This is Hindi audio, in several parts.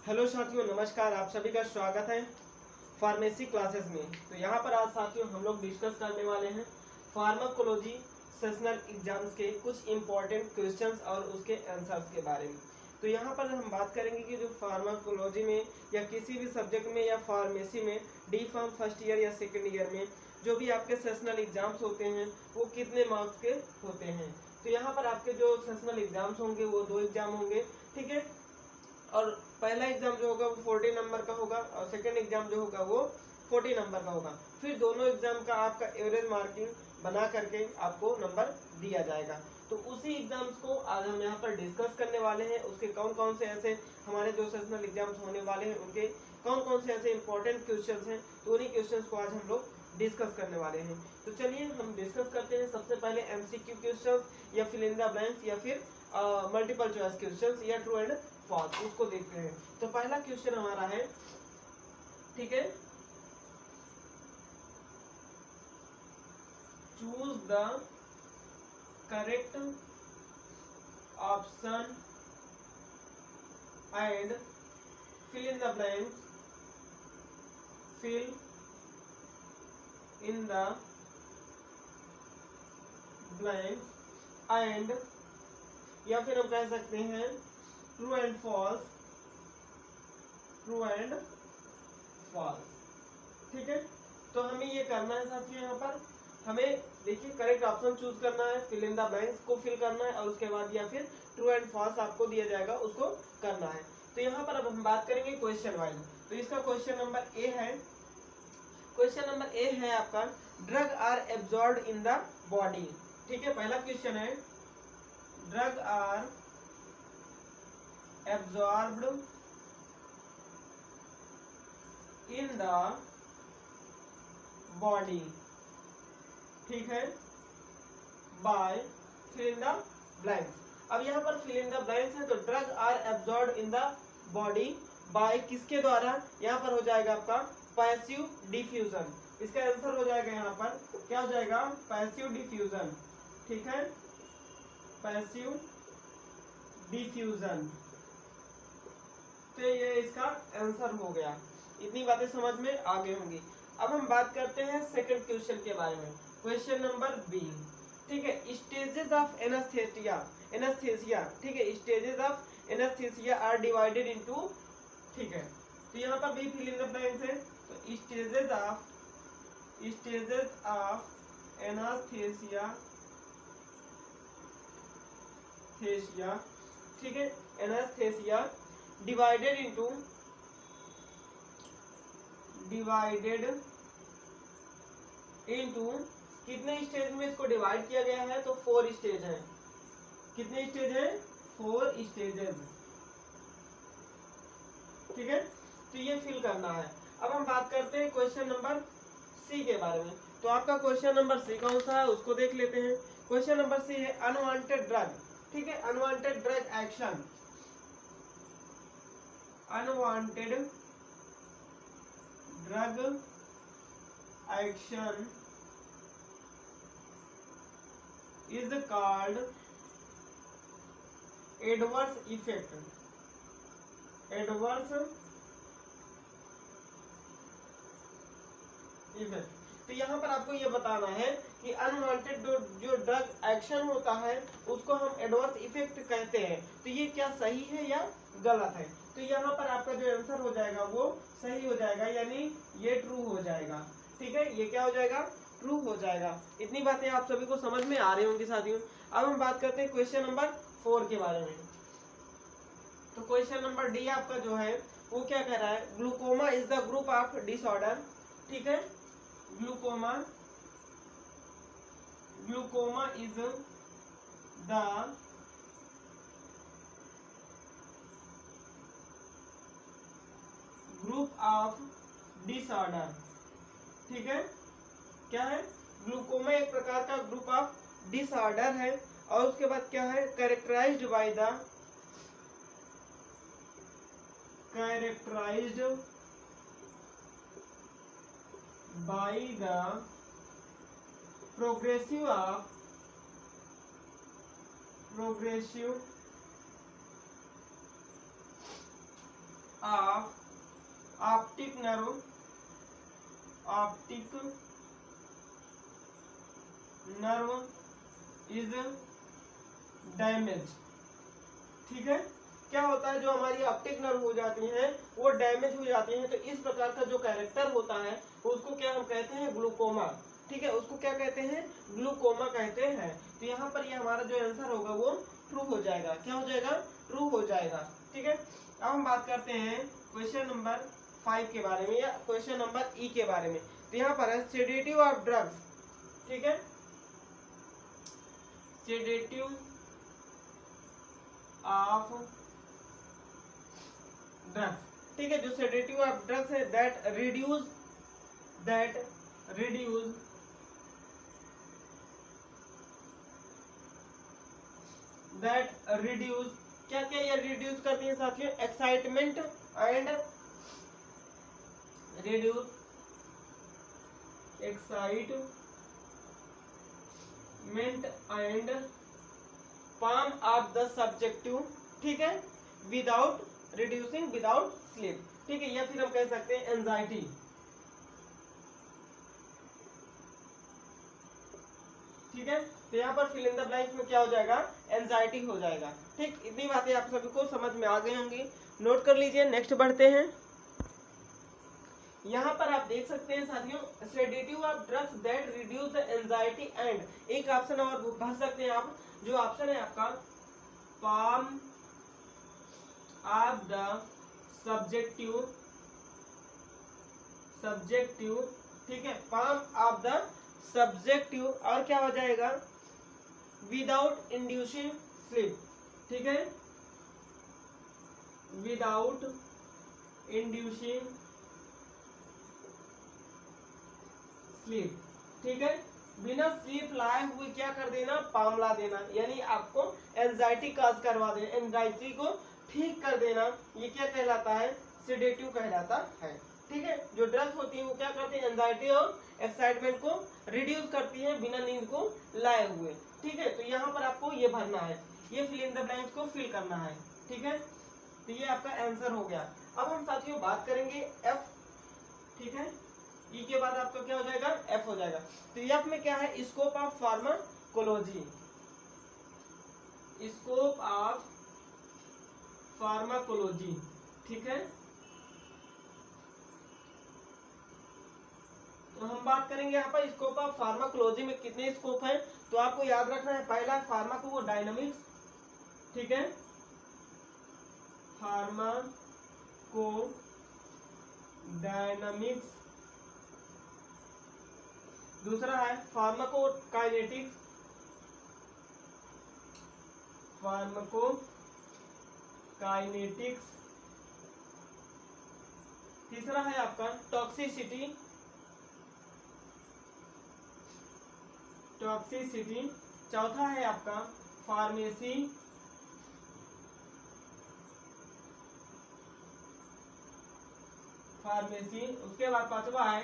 हेलो साथियों, नमस्कार। आप सभी का स्वागत है फार्मेसी क्लासेस में। तो यहाँ पर आज साथियों हम लोग डिस्कस करने वाले हैं फार्माकोलॉजी सेशनल एग्जाम्स के कुछ इंपॉर्टेंट क्वेश्चंस और उसके आंसर्स के बारे में। तो यहाँ पर हम बात करेंगे कि जो फार्माकोलॉजी में या किसी भी सब्जेक्ट में या फार्मेसी में डी फार्म फर्स्ट ईयर या सेकेंड ईयर में जो भी आपके सेशनल एग्जाम्स होते हैं वो कितने मार्क्स के होते हैं। तो यहाँ पर आपके जो सेशनल एग्जाम्स होंगे वो 2 एग्जाम होंगे, ठीक है। और पहला एग्जाम जो होगा वो 40 नंबर का होगा और सेकंड एग्जाम जो होगा वो 40 नंबर का होगा। फिर दोनों एग्जाम का आपका एवरेज मार्किंग बना करके आपको नंबर दिया जाएगा। तो उसी एग्जाम्स को आज हम यहाँ पर डिस्कस करने वाले हैं। उसके कौन कौन से ऐसे हमारे जो सेशनल एग्जाम्स होने वाले हैं उनके कौन कौन से ऐसे इंपॉर्टेंट क्वेश्चंस हैं, तो उन्हीं क्वेश्चंस को आज हम लोग डिस्कस करने वाले हैं। तो चलिए हम डिस्कस करते हैं। सबसे पहले एमसीक्यू क्वेश्चंस या फिल इन द ब्लैंक्स या फिर मल्टीपल चॉइस क्वेश्चंस या ट्रू एंड फॉल्स, उसको देखते हैं। तो पहला क्वेश्चन हमारा है, ठीक है, choose the correct option and fill in the blanks, fill in the blanks and, या फिर हम कह सकते हैं true and false, true and false, ठीक है। तो हमें ये करना है साथियों, यहाँ पर हमें देखिए करेक्ट ऑप्शन चूज करना है, फिल इन द ब्लैंक्स को फिल करना है और उसके बाद या फिर ट्रू एंड फॉल्स आपको दिया जाएगा उसको करना है। तो यहाँ पर अब हम बात करेंगे क्वेश्चन वाइज। तो इसका क्वेश्चन नंबर ए है, क्वेश्चन नंबर ए है आपका drug are absorbed in the body, ठीक है। पहला क्वेश्चन है drug are absorbed in the body, ठीक है, by fill in the blanks। अब यहाँ पर fill in the blanks है तो drug are absorbed in the body by किसके द्वारा, यहाँ पर हो जाएगा आपका पैसिव डिफ्यूजन। इसका आंसर हो जाएगा यहाँ पर क्या हो जाएगा, पैसिव डिफ्यूजन, ठीक है, पैसिव डिफ्यूजन। तो ये इसका आंसर हो गया। इतनी बातें समझ में आ गई होंगी। अब हम बात करते हैं सेकंड क्वेश्चन के बारे में, क्वेश्चन नंबर बी, ठीक है। स्टेजेस ऑफ एनेस्थेसिया, एनेस्थेसिया, ठीक है, stages of anaesthesia are divided into, ठीक है। तो यहाँ पर भी फिल इन द ब्लैंक्स है। तो स्टेजेस ऑफ एनेस्थेसिया, ठीक है, एनेस्थेसिया डिवाइडेड इनटू कितने स्टेज में इसको डिवाइड किया गया है, तो 4 स्टेज है। कितने स्टेज है, 4 स्टेजेस, ठीक है। तो ये फिल करना है। अब हम बात करते हैं क्वेश्चन नंबर सी के बारे में। तो आपका क्वेश्चन नंबर सी कौन सा है उसको देख लेते हैं। क्वेश्चन नंबर सी है अनवांटेड ड्रग, ठीक है, unwanted drug action, unwanted drug action is called adverse effect, adverse effect. तो यहाँ पर आपको ये बताना है कि अनवांटेड जो ड्रग एक्शन होता है उसको हम एडवर्स इफेक्ट कहते हैं। तो ये क्या सही है या गलत है। तो यहाँ पर आपका जो आंसर हो जाएगा वो सही हो जाएगा, यानी ये ट्रू हो जाएगा, ठीक है। ये क्या हो जाएगा, ट्रू हो जाएगा। इतनी बातें आप सभी को समझ में आ रही होंगी साथियों। अब हम बात करते हैं क्वेश्चन नंबर 4 के बारे में। तो क्वेश्चन नंबर डी आपका जो है वो क्या कह रहा है, glaucoma is the group of disorder, ठीक है, glaucoma is the group of disorder, ठीक है। क्या है, ग्लूकोमा एक प्रकार का ग्रुप ऑफ डिसऑर्डर है। और उसके बाद क्या है, characterised by the progressive of optic nerve is damage. ठीक है, क्या होता है, जो हमारी ऑप्टिक नर्व हो जाती हैं वो डैमेज हो जाती हैं, तो इस प्रकार का जो कैरेक्टर होता है उसको क्या हम कहते हैं, ग्लूकोमा। ठीक है, उसको क्या कहते हैं, ग्लूकोमा कहते हैं। तो यहाँ पर ये हमारा जो आंसर होगा वो ट्रू हो जाएगा। क्या हो जाएगा, ट्रू हो जाएगा। ठीक है, अब हम बात करते हैं क्वेश्चन नंबर 5 के बारे में, या क्वेश्चन नंबर ई के बारे में। तो यहाँ पर है सेडेटिव ऑफ ड्रग्स। ठीक है, सेडेटिव ऑफ ड्रग्स। ठीक है, जो सेडेटिव ऑफ ड्रग्स है दैट रिड्यूस क्या क्या ये रिड्यूस करती है साथियों, excitement and reduce excitement and palm of the subjective। ठीक है, विदाउट रिड्यूसिंग विदाउट स्लीप। ठीक है, या फिर हम कह सकते हैं एंजाइटी। ठीक है, तो यहाँ पर फिल इन द ब्लैंक्स में क्या हो जाएगा, एंजाइटी हो जाएगा। ठीक, इतनी बातें आप सभी को समझ में आ गई होंगी, नोट कर लीजिए। नेक्स्ट बढ़ते हैं। यहाँ पर आप देख सकते हैं साथियों, sedative of drugs that reduce the anxiety and, एक ऑप्शन और भर सकते हैं आप, जो ऑप्शन है आपका palm of the subjective। ठीक है, palm of the subjective, और क्या हो जाएगा, विदाउट इंड्यूसिंग स्लीप। ठीक है, विदाउट इंड्यूसिंग स्लीप। ठीक है, बिना स्लीप लाए हुए क्या कर देना, पाम ला देना, यानी आपको एंजाइटी काज करवा देना, एंजाइटी को ठीक कर देना। ये क्या कहलाता है, सेडेटिव कहलाता है। ठीक है, जो ड्रग्स होती है वो क्या करती है, एंजाइटी और एक्साइटमेंट को रिड्यूस करती है बिना नींद को लाए हुए। ठीक है, तो यहाँ पर आपको ये भरना है, ये फिल इन द ब्लैंक्स को फिल करना है। ठीक है, तो ये आपका आंसर हो गया। अब हम साथियों बात करेंगे एफ। ठीक है, ई के बाद आपका क्या हो जाएगा, एफ हो जाएगा। तो एफ में क्या है, scope of pharmacology. Scope of pharmacology. ठीक है, तो हम बात करेंगे यहाँ पर स्कोप ऑफ फार्माकोलॉजी में कितने स्कोप हैं। तो आपको याद रखना है, पहला फार्माको डायनामिक्स। ठीक है, फार्माको डायनामिक्स। दूसरा है फार्माकोकाइनेटिक्स। तीसरा है आपका टॉक्सिसिटी। चौथा है आपका फार्मेसी। उसके बाद पांचवा है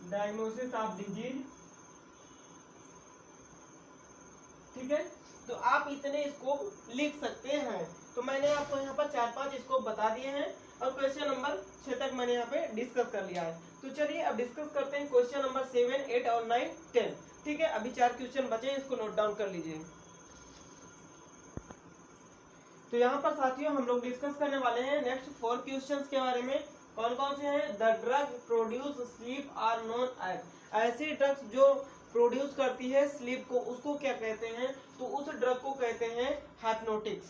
डायग्नोसिस ऑफ डिजीज। ठीक है, तो आप इतने स्कोप लिख सकते हैं। तो मैंने आपको यहाँ पर 4-5 स्कोप बता दिए हैं, और क्वेश्चन नंबर 6 तक मैंने यहाँ पे डिस्कस कर लिया है। तो चलिए अब डिस्कस करते हैं क्वेश्चन नंबर 7, 8 और 9, 10। ठीक है, अभी 4 क्वेश्चन बचे हैं, इसको नोट डाउन कर लीजिए। तो यहाँ पर साथियों हम लोग डिस्कस करने वाले हैं नेक्स्ट 4 क्वेश्चंस के बारे में। कौन कौन से हैं, the drug produce sleep are known as, ऐसी ड्रग्स जो प्रोड्यूस करती है स्लीप को, उसको क्या कहते हैं, तो उस ड्रग को कहते हैं हाइप्नोटिक्स।